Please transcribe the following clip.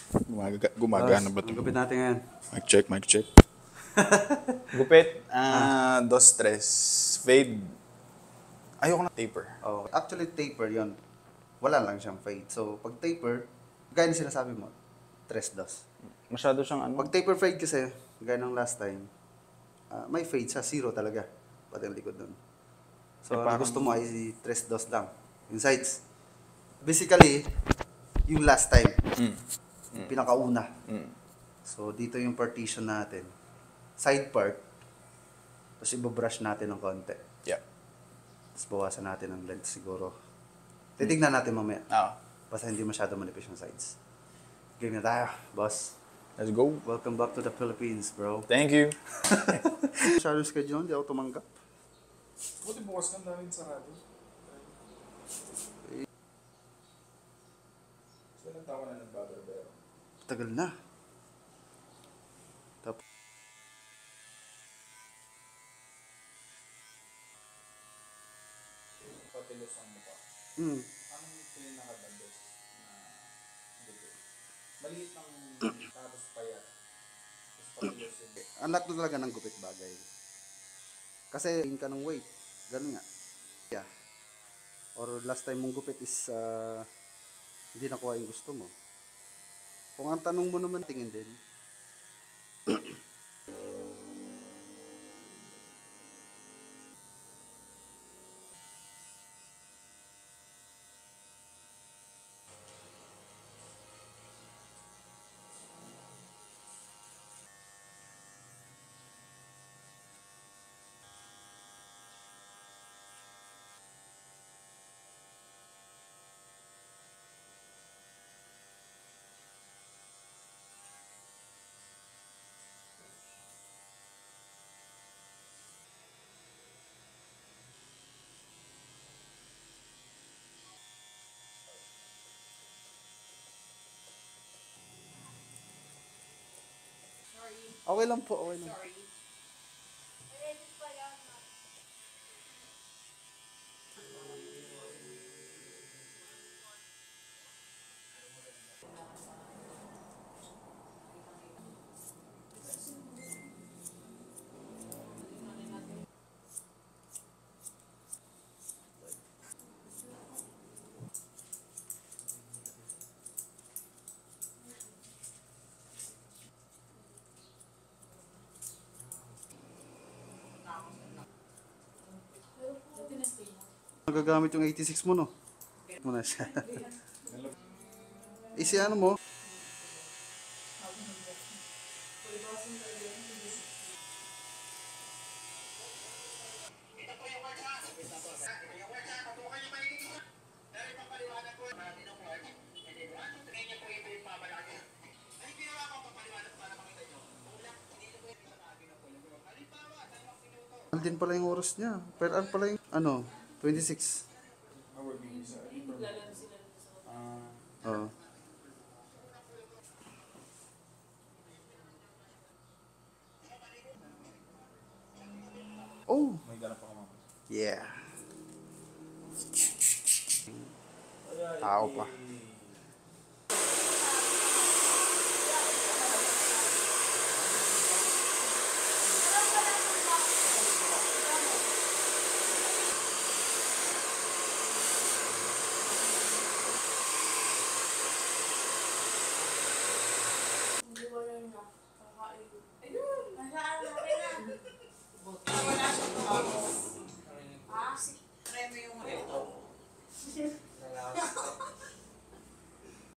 Gumagana ba ito? Ang gupit natin ngayon. Mic check, mic check. Gupit. Dos, tres. Fade. Ayoko na taper. Oh, actually, taper yon. Wala lang siyang fade. So, pag taper, gaya na sinasabi mo, 3-2. Masyado siyang ano. Pag taper fade kasi, gaya ng last time, may fade sa 0 talaga. Pati ang likod nun. So, ang gusto mo ay 3-2 lang. Yung sides. Basically, yung last time. Yung pinakauna. So, dito yung partition natin. Side part. Tapos ibabrush natin ng konti. Yeah. Tapos bawasan natin ang length siguro. Titignan natin mamaya. Basta hindi masyado manipis yung sides. Game na tayo, boss. Let's go. Welcome back to the Philippines, bro. Thank you. Masyadong schedule, hindi ako tumanggap. Buti bukas kang daming sarado. So, nagtawa na ng barbero. Tagal na. Tapos, Patilos ang mukha. Anong pinaka-best na gupit? Maliit ng tapos payat. Tapos patilos yung... ang lahat na talaga ng gupit bagay. Kasi, tingin ka ng weight. Ganun nga. Yeah. Or last time mong gupit is, hindi nakuha yung gusto mo. Kung ang tanong mo naman, tingin din. Okay lang po, okay lang. Nagagamit yung 86 mo, no? Muna siya. Isi ano mo? Ano din pala yung oras niya? Pero ano pala yung, 26. Oo. Oh! May ganap ako mama. Yeah. Tao pa.